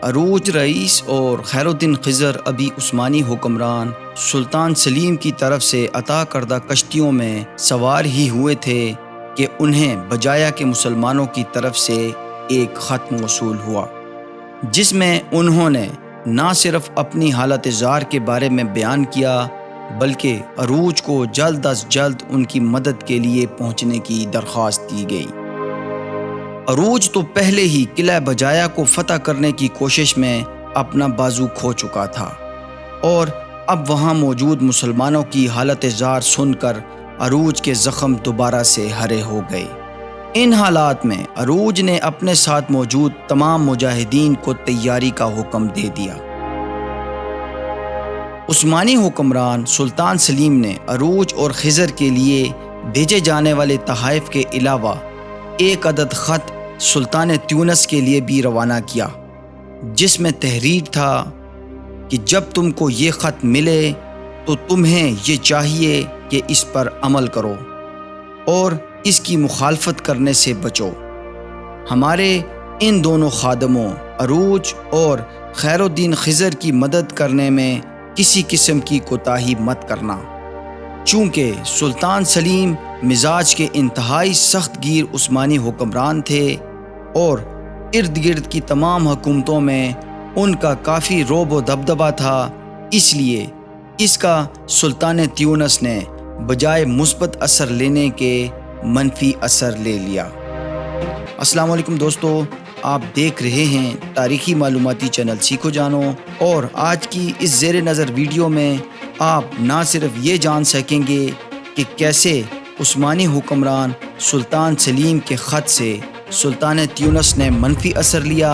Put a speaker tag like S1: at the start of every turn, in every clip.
S1: عروج رئیس اور خیر الدین خضر ابھی عثمانی حکمران سلطان سلیم کی طرف سے عطا کردہ کشتیوں میں سوار ہی ہوئے تھے کہ انہیں بجایا کے مسلمانوں کی طرف سے ایک خط موصول ہوا، جس میں انہوں نے نہ صرف اپنی حالت زار کے بارے میں بیان کیا بلکہ عروج کو جلد از جلد ان کی مدد کے لیے پہنچنے کی درخواست کی گئی۔ عروج تو پہلے ہی قلعہ بجایا کو فتح کرنے کی کوشش میں اپنا بازو کھو چکا تھا، اور اب وہاں موجود مسلمانوں کی حالت زار سن کر عروج کے زخم دوبارہ سے ہرے ہو گئے۔ ان حالات میں عروج نے اپنے ساتھ موجود تمام مجاہدین کو تیاری کا حکم دے دیا۔ عثمانی حکمران سلطان سلیم نے عروج اور خضر کے لیے بھیجے جانے والے تحائف کے علاوہ ایک عدد خط سلطان تیونس کے لیے بھی روانہ کیا، جس میں تحریر تھا کہ جب تم کو یہ خط ملے تو تمہیں یہ چاہیے کہ اس پر عمل کرو اور اس کی مخالفت کرنے سے بچو۔ ہمارے ان دونوں خادموں عروج اور خیر الدین خضر کی مدد کرنے میں کسی قسم کی کوتاہی مت کرنا، چونکہ سلطان سلیم مزاج کے انتہائی سخت گیر عثمانی حکمران تھے اور ارد گرد کی تمام حکومتوں میں ان کا کافی رعب و دبدبہ تھا، اس لیے اس کا سلطان تیونس نے بجائے مثبت اثر لینے کے منفی اثر لے لیا۔ السلام علیکم دوستو، آپ دیکھ رہے ہیں تاریخی معلوماتی چینل سیکھو جانو، اور آج کی اس زیر نظر ویڈیو میں آپ نہ صرف یہ جان سکیں گے کہ کیسے عثمانی حکمران سلطان سلیم کے خط سے سلطان تیونس نے منفی اثر لیا،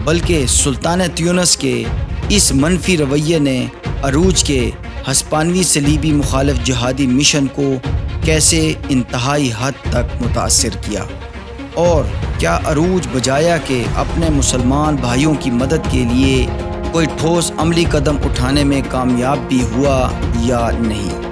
S1: بلکہ سلطان تیونس کے اس منفی رویے نے عروج کے ہسپانوی صلیبی مخالف جہادی مشن کو کیسے انتہائی حد تک متاثر کیا، اور کیا عروج بجایا کے اپنے مسلمان بھائیوں کی مدد کے لیے کوئی ٹھوس عملی قدم اٹھانے میں کامیاب بھی ہوا یا نہیں۔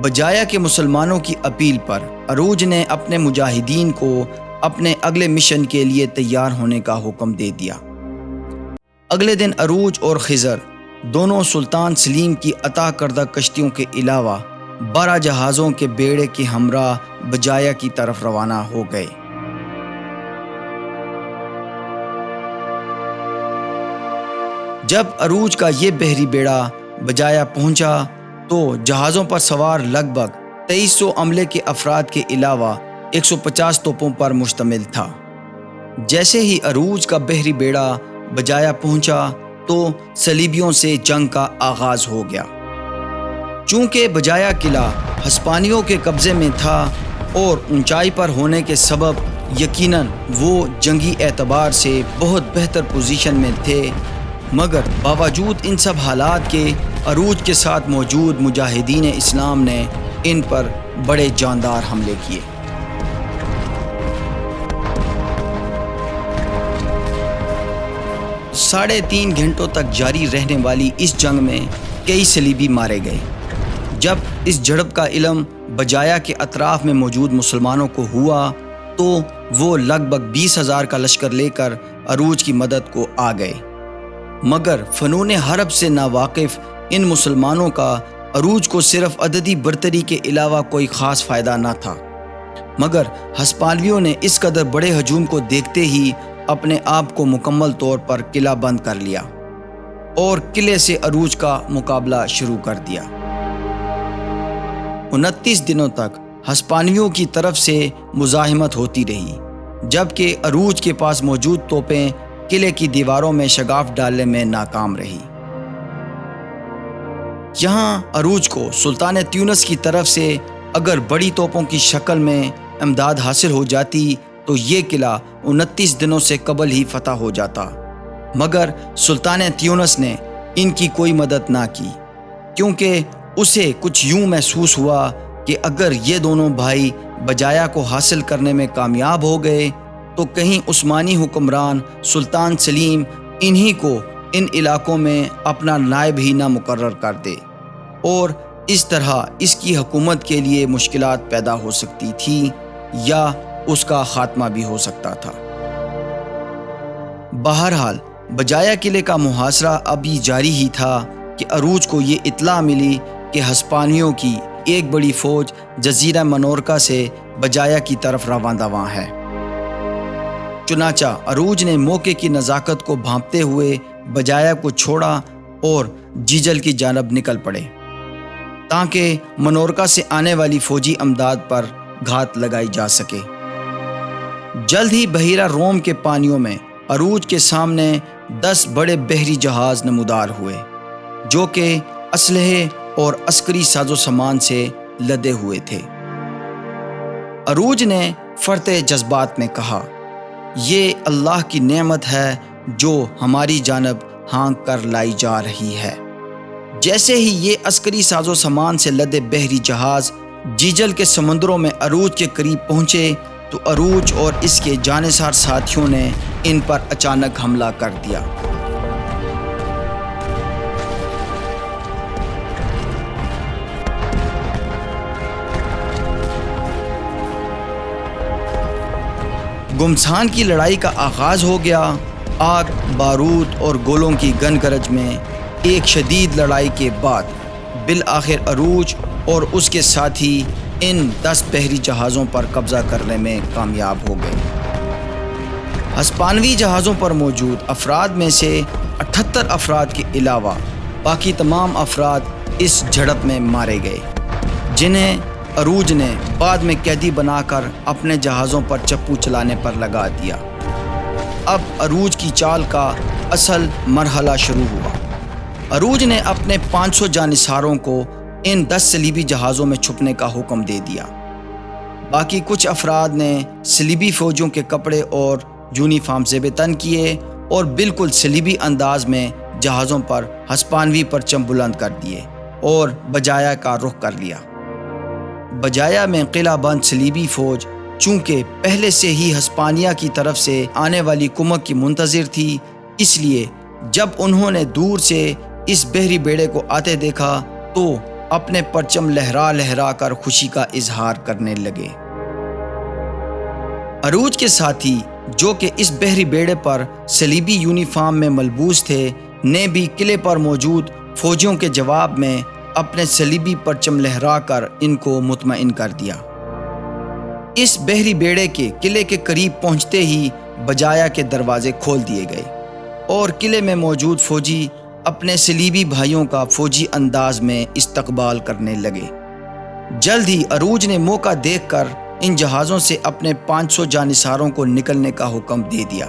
S1: بجایا کے مسلمانوں کی اپیل پر عروج نے اپنے مجاہدین کو اپنے اگلے مشن کے لیے تیار ہونے کا حکم دے دیا۔ اگلے دن عروج اور خضر دونوں سلطان سلیم کی عطا کردہ کشتیوں کے علاوہ 12 جہازوں کے بیڑے کے ہمراہ بجایا کی طرف روانہ ہو گئے۔ جب عروج کا یہ بحری بیڑا بجایا پہنچا تو جہازوں پر سوار لگ بھگ 2300 عملے کے افراد کے علاوہ 150 توپوں پر مشتمل تھا۔ جیسے ہی عروج کا بحری بیڑا بجایا پہنچا تو صلیبیوں سے جنگ کا آغاز ہو گیا۔ چونکہ بجایا قلعہ ہسپانیوں کے قبضے میں تھا اور اونچائی پر ہونے کے سبب یقیناً وہ جنگی اعتبار سے بہت بہتر پوزیشن میں تھے، مگر باوجود ان سب حالات کے عروج کے ساتھ موجود مجاہدین اسلام نے ان پر بڑے جاندار حملے کیے۔ ساڑھے 3 گھنٹوں تک جاری رہنے والی اس جنگ میں کئی صلیبی مارے گئے۔ جب اس جھڑپ کا علم بجایا کے اطراف میں موجود مسلمانوں کو ہوا تو وہ لگ بھگ 20,000 کا لشکر لے کر عروج کی مدد کو آ گئے، مگر فنون حرب سے ناواقف ان مسلمانوں کا عروج کو صرف عددی برتری کے علاوہ کوئی خاص فائدہ نہ تھا، مگر ہسپانویوں نے اس قدر بڑے ہجوم کو دیکھتے ہی اپنے آپ کو مکمل طور پر قلعہ بند کر لیا اور قلعے سے عروج کا مقابلہ شروع کر دیا۔ 29 دنوں تک ہسپانویوں کی طرف سے مزاحمت ہوتی رہی، جبکہ عروج کے پاس موجود توپیں قلعے کی دیواروں میں شگاف ڈالنے میں ناکام رہی۔ یہاں عروج کو سلطان تیونس کی طرف سے اگر بڑی توپوں کی شکل میں امداد حاصل ہو جاتی تو یہ قلعہ 29 دنوں سے قبل ہی فتح ہو جاتا، مگر سلطان تیونس نے ان کی کوئی مدد نہ کی، کیونکہ اسے کچھ یوں محسوس ہوا کہ اگر یہ دونوں بھائی بجایا کو حاصل کرنے میں کامیاب ہو گئے تو کہیں عثمانی حکمران سلطان سلیم انہی کو ان علاقوں میں اپنا نائب ہی نہ مقرر کر دے، اور اس طرح اس کی حکومت کے لیے مشکلات پیدا ہو سکتی تھی یا اس کا خاتمہ بھی ہو سکتا تھا۔ بہرحال بجایا قلعے کا محاصرہ ابھی جاری ہی تھا کہ عروج کو یہ اطلاع ملی کہ ہسپانیوں کی ایک بڑی فوج جزیرہ منورکا سے بجایا کی طرف رواں دواں ہے۔ چنانچہ عروج نے موقع کی نزاکت کو بھانپتے ہوئے بجایا کو چھوڑا اور جیجل کی جانب نکل پڑے تاکہ منورکا سے آنے والی فوجی امداد پر گھات لگائی جا سکے۔ جلد ہی بحیرہ روم کے پانیوں میں عروج کے سامنے 10 بڑے بحری جہاز نمودار ہوئے جو کہ اسلحے اور عسکری ساز و سامان سے لدے ہوئے تھے۔ عروج نے فرط جذبات میں کہا، یہ اللہ کی نعمت ہے جو ہماری جانب ہانک کر لائی جا رہی ہے۔ جیسے ہی یہ عسکری ساز و سامان سے لدے بحری جہاز جیجل کے سمندروں میں عروج کے قریب پہنچے تو عروج اور اس کے جانثار ساتھیوں نے ان پر اچانک حملہ کر دیا۔ گمسان کی لڑائی کا آغاز ہو گیا۔ آگ، بارود اور گولوں کی گن گرج میں ایک شدید لڑائی کے بعد بالآخر عروج اور اس کے ساتھی ان 10 بحری جہازوں پر قبضہ کرنے میں کامیاب ہو گئے۔ ہسپانوی جہازوں پر موجود افراد میں سے 78 افراد کے علاوہ باقی تمام افراد اس جھڑپ میں مارے گئے، جنہیں عروج نے بعد میں قیدی بنا کر اپنے جہازوں پر چپو چلانے پر لگا دیا۔ اب عروج کی چال کا اصل مرحلہ شروع ہوا۔ عروج نے اپنے 500 جانثاروں کو ان 10 صلیبی جہازوں میں چھپنے کا حکم دے دیا۔ باقی کچھ افراد نے صلیبی فوجیوں کے کپڑے اور یونیفارم زیب تن کیے اور بالکل صلیبی انداز میں جہازوں پر ہسپانوی پرچم بلند کر دیے اور بجایا کا رخ کر لیا۔ بجایا میں قلعہ بند صلیبی فوج چونکہ پہلے سے ہی ہسپانیہ کی طرف سے آنے والی کمک کی منتظر تھی، اس لیے جب انہوں نے دور سے اس بحری بیڑے کو آتے دیکھا تو اپنے پرچم لہرا لہرا کر خوشی کا اظہار کرنے لگے۔ عروج کے ساتھی جو کہ اس بحری بیڑے پر صلیبی یونیفارم میں ملبوس تھے نے بھی قلعے پر موجود فوجیوں کے جواب میں اپنے صلیبی پرچم لہرا کر ان کو مطمئن کر دیا۔ اس بحری بیڑے کے قلعے کے قریب پہنچتے ہی بجایا کے دروازے کھول دیے گئے اور قلعے میں موجود فوجی اپنے صلیبی بھائیوں کا فوجی انداز میں استقبال کرنے لگے۔ جلد ہی عروج نے موقع دیکھ کر ان جہازوں سے اپنے 500 جانثاروں کو نکلنے کا حکم دے دیا۔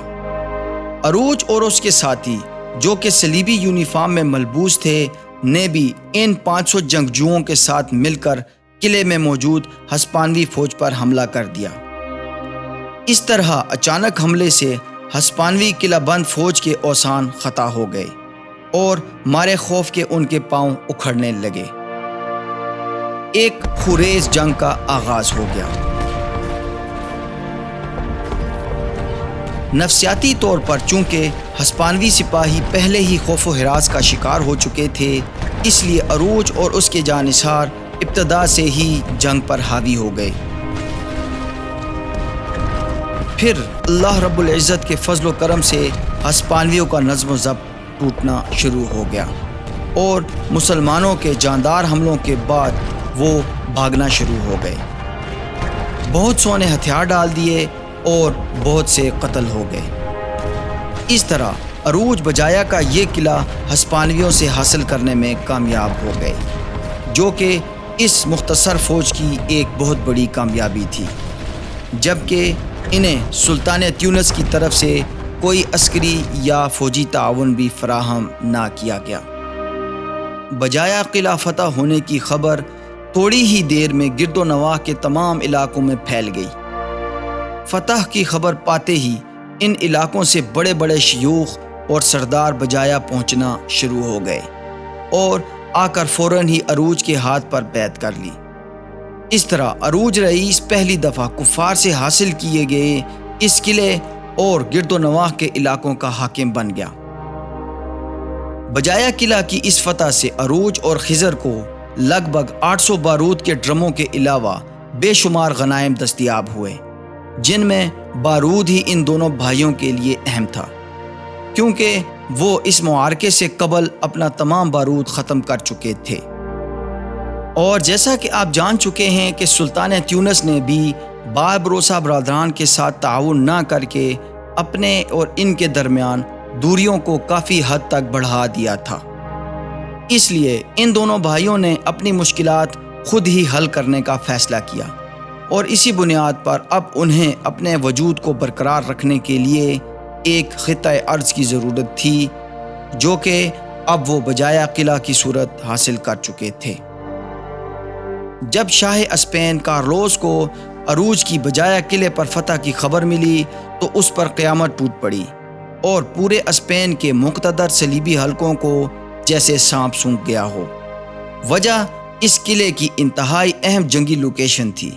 S1: عروج اور اس کے ساتھی جو کہ صلیبی یونیفارم میں ملبوس تھے نے بھی ان 500 جنگجوؤں کے ساتھ مل کر قلعے میں موجود ہسپانوی فوج پر حملہ کر دیا۔ اس طرح اچانک حملے سے ہسپانوی قلعہ بند فوج کے اوسان خطا ہو گئے اور مارے خوف کے ان کے پاؤں اکھڑنے لگے۔ ایک خونریز جنگ کا آغاز ہو گیا۔ نفسیاتی طور پر چونکہ ہسپانوی سپاہی پہلے ہی خوف و ہراس کا شکار ہو چکے تھے، اس لیے عروج اور اس کے جانثار ابتدا سے ہی جنگ پر حاوی ہو گئے۔ پھر اللہ رب العزت کے فضل و کرم سے ہسپانویوں کا نظم و ضبط ٹوٹنا شروع ہو گیا اور مسلمانوں کے جاندار حملوں کے بعد وہ بھاگنا شروع ہو گئے۔ بہت سو نے ہتھیار ڈال دیے اور بہت سے قتل ہو گئے۔ اس طرح عروج بجایا کا یہ قلعہ ہسپانویوں سے حاصل کرنے میں کامیاب ہو گئے، جو کہ اس مختصر فوج کی ایک بہت بڑی کامیابی تھی، جبکہ انہیں سلطان تیونس کی طرف سے کوئی عسکری یا فوجی تعاون بھی فراہم نہ کیا گیا۔ بجایا قلعہ فتح ہونے کی خبر تھوڑی ہی دیر میں گرد و نواح کے تمام علاقوں میں پھیل گئی۔ فتح کی خبر پاتے ہی ان علاقوں سے بڑے بڑے شیوخ اور سردار بجایا پہنچنا شروع ہو گئے اور آ کر فوراً ہی عروج کے ہاتھ پر بیعت کر لی۔ اس طرح عروج رئیس پہلی دفعہ کفار سے حاصل کیے گئے اس قلعے اور گرد و نواح کے علاقوں کا حاکم بن گیا۔ بجایا قلعہ کی اس فتح سے عروج اور خضر کو لگ بھگ 800 بارود کے ڈرموں کے علاوہ بے شمار غنائم دستیاب ہوئے، جن میں بارود ہی ان دونوں بھائیوں کے لیے اہم تھا، کیونکہ وہ اس معرکے سے قبل اپنا تمام بارود ختم کر چکے تھے۔ اور جیسا کہ آپ جان چکے ہیں کہ سلطان تیونس نے بھی باربروسا برادران کے ساتھ تعاون نہ کر کے اپنے اور ان کے درمیان دوریوں کو کافی حد تک بڑھا دیا تھا۔ اس لیے ان دونوں بھائیوں نے اپنی مشکلات خود ہی حل کرنے کا فیصلہ کیا، اور اسی بنیاد پر اب انہیں اپنے وجود کو برقرار رکھنے کے لیے ایک خطۂ ارض کی ضرورت تھی، جو کہ اب وہ بجایا قلعہ کی صورت حاصل کر چکے تھے۔ جب شاہ اسپین کارلوس کو عروج کی بجایا قلعے پر فتح کی خبر ملی تو اس پر قیامت ٹوٹ پڑی، اور پورے اسپین کے مقتدر صلیبی حلقوں کو جیسے سانپ سونگھ گیا ہو۔ وجہ اس قلعے کی انتہائی اہم جنگی لوکیشن تھی،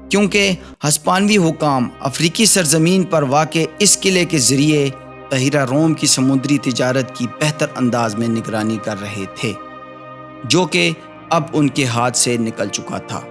S1: کیونکہ ہسپانوی حکام افریقی سرزمین پر واقع اس قلعے کے ذریعے بحیرہ روم کی سمندری تجارت کی بہتر انداز میں نگرانی کر رہے تھے، جو کہ اب ان کے ہاتھ سے نکل چکا تھا۔